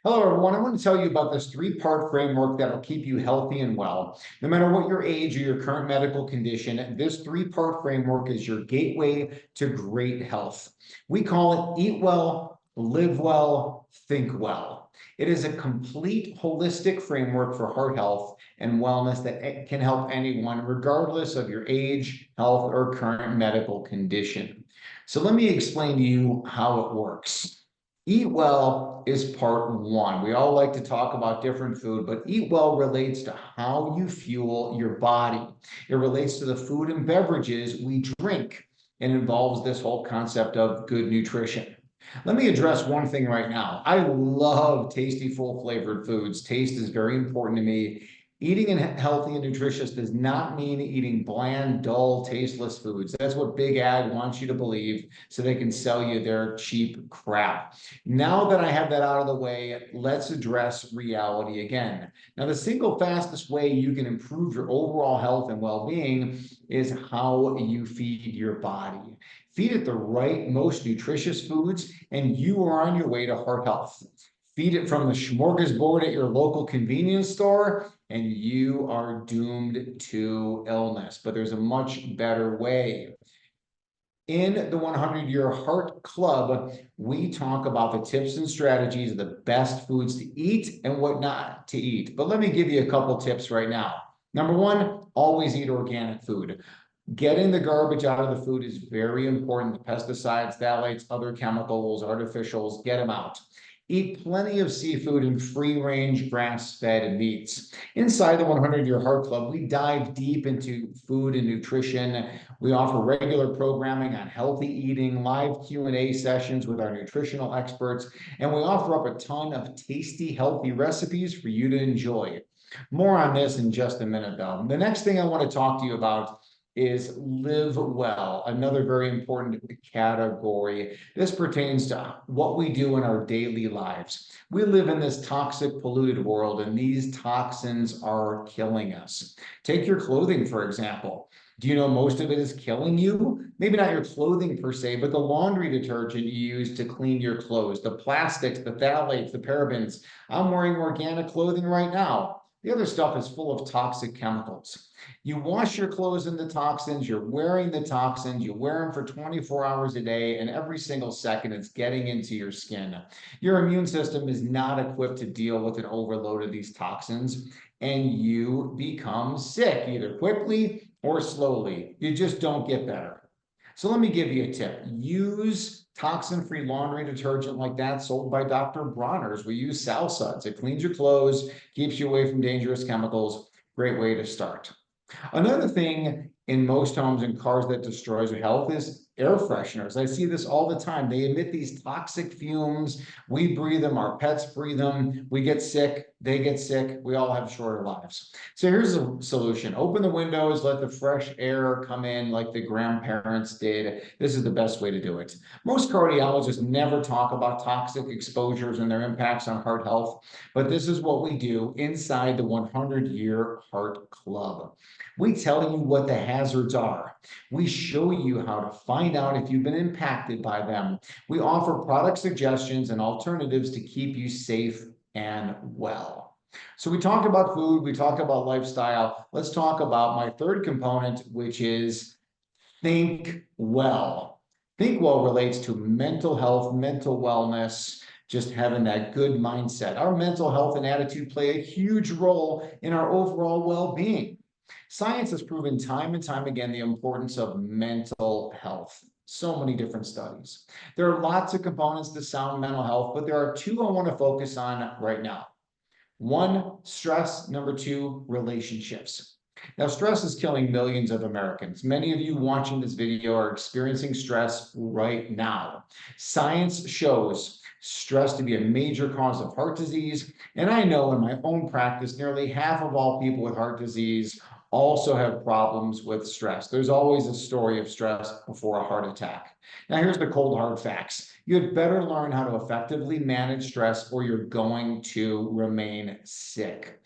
Hello, everyone. I want to tell you about this three-part framework that will keep you healthy and well. No matter what your age or your current medical condition, this three-part framework is your gateway to great health. We call it Eat Well, Live Well, Think Well. It is a complete holistic framework for heart health and wellness that can help anyone, regardless of your age, health, or current medical condition. So let me explain to you how it works. Eat well is part one. We all like to talk about different food, but eat well relates to how you fuel your body. It relates to the food and beverages we drink and involves this whole concept of good nutrition. Let me address one thing right now. I love tasty, full flavored foods. Taste is very important to me. Eating healthy and nutritious does not mean eating bland, dull, tasteless foods. That's what Big Ag wants you to believe so they can sell you their cheap crap. Now that I have that out of the way, let's address reality again. Now, the single fastest way you can improve your overall health and well-being is how you feed your body. Feed it the right, most nutritious foods, and you are on your way to heart health. Feed it from the smorgasbord at your local convenience store, and you are doomed to illness. But there's a much better way. In the 100-Year Heart Club, we talk about the tips and strategies of the best foods to eat and what not to eat. But let me give you a couple tips right now. Number one, always eat organic food. Getting the garbage out of the food is very important. The pesticides, phthalates, other chemicals, artificials, get them out. Eat plenty of seafood and free-range grass-fed meats. Inside the 100-Year Heart Club, we dive deep into food and nutrition. We offer regular programming on healthy eating, live Q&A sessions with our nutritional experts, and we offer up a ton of tasty, healthy recipes for you to enjoy. More on this in just a minute, though. The next thing I want to talk to you about is live well, another very important category. This pertains to what we do in our daily lives. We live in this toxic, polluted world, and these toxins are killing us. Take your clothing, for example. Do you know most of it is killing you? Maybe not your clothing per se, but the laundry detergent you use to clean your clothes, the plastics, the phthalates, the parabens. I'm wearing organic clothing right now. The other stuff is full of toxic chemicals. You wash your clothes in the toxins, you're wearing the toxins, you wear them for 24 hours a day, and every single second it's getting into your skin. Your immune system is not equipped to deal with an overload of these toxins, and you become sick, either quickly or slowly. You just don't get better. So let me give you a tip. Use toxin-free laundry detergent like that sold by Dr. Bronner's. We use Salsuds. It cleans your clothes, keeps you away from dangerous chemicals. Great way to start. Another thing in most homes and cars that destroys your health is air fresheners. I see this all the time. They emit these toxic fumes. We breathe them, our pets breathe them. We get sick, they get sick. We all have shorter lives. So here's a solution. Open the windows, let the fresh air come in like the grandparents did. This is the best way to do it. Most cardiologists never talk about toxic exposures and their impacts on heart health, but this is what we do inside the 100-Year Heart Club. We tell you what the hazards are. We show you how to find out if you've been impacted by them. We offer product suggestions and alternatives to keep you safe and well. So we talked about food, we talked about lifestyle. Let's talk about my third component, which is think well. Think well relates to mental health, mental wellness, just having that good mindset. Our mental health and attitude play a huge role in our overall well-being. Science has proven time and time again the importance of mental health. So many different studies. There are lots of components to sound mental health, but there are two I want to focus on right now. One, stress. Number two, relationships. Now, stress is killing millions of Americans. Many of you watching this video are experiencing stress right now. Science shows stress to be a major cause of heart disease. And I know in my own practice, nearly half of all people with heart disease also have problems with stress. There's always a story of stress before a heart attack. Now, here's the cold hard facts. You had better learn how to effectively manage stress or you're going to remain sick.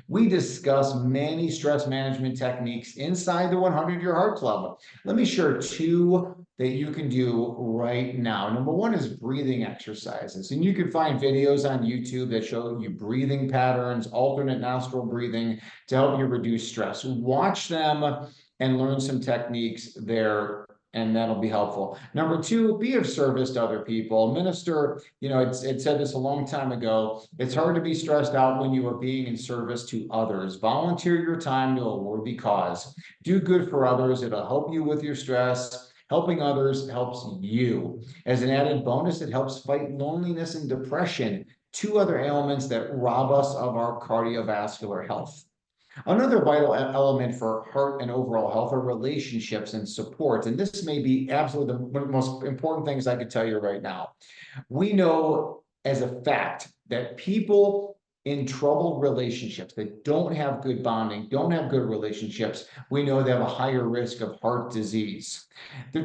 We discuss many stress management techniques inside the 100-Year Heart Club. Let me share two that you can do right now. Number one is breathing exercises. And you can find videos on YouTube that show you breathing patterns, alternate nostril breathing to help you reduce stress. Watch them and learn some techniques there, and that'll be helpful. Number two, be of service to other people. Minister, it said this a long time ago. It's hard to be stressed out when you are being in service to others. Volunteer your time to a worthy cause. Do good for others. It'll help you with your stress. Helping others helps you. As an added bonus, it helps fight loneliness and depression, two other ailments that rob us of our cardiovascular health. Another vital element for heart and overall health are relationships and support. And this may be absolutely one of the most important things I could tell you right now. We know as a fact that people in troubled relationships that don't have good bonding, don't have good relationships, we know they have a higher risk of heart disease.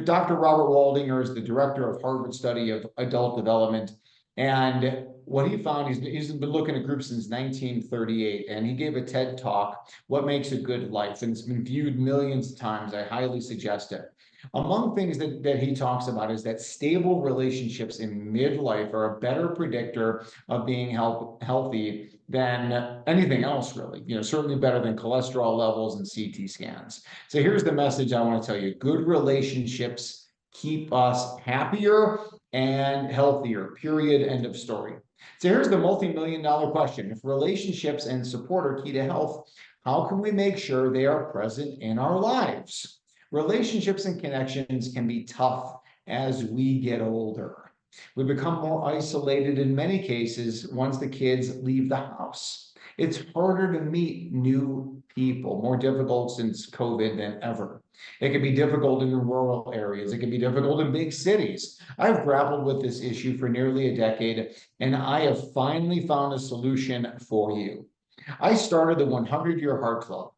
Dr. Robert Waldinger is the director of Harvard Study of Adult Development. And what he found, he's been looking at groups since 1938, and he gave a TED talk, What Makes a Good Life? And it's been viewed millions of times. I highly suggest it. Among things that he talks about is that stable relationships in midlife are a better predictor of being healthy than anything else, really. Certainly better than cholesterol levels and CT scans. So here's the message I want to tell you. Good relationships keep us happier and healthier, period, end of story. So here's the multi-million-dollar question. If relationships and support are key to health, how can we make sure they are present in our lives? Relationships and connections can be tough as we get older. We become more isolated in many cases once the kids leave the house. It's harder to meet new people, more difficult since COVID than ever. It can be difficult in rural areas. It can be difficult in big cities. I've grappled with this issue for nearly a decade, and I have finally found a solution for you. I started the 100-Year Heart Club.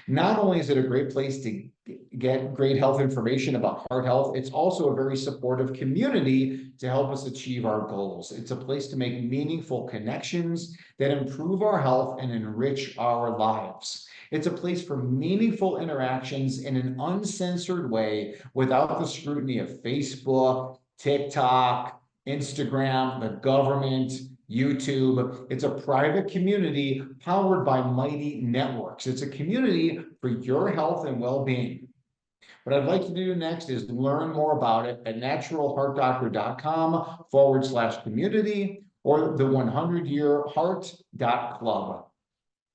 Not only is it a great place to get great health information about heart health, it's also a very supportive community to help us achieve our goals. It's a place to make meaningful connections that improve our health and enrich our lives. It's a place for meaningful interactions in an uncensored way without the scrutiny of Facebook, TikTok, Instagram, the government, YouTube. It's a private community powered by mighty networks. It's a community for your health and well-being. What I'd like to do next is learn more about it at naturalheartdoctor.com/community or the 100yearheart.club.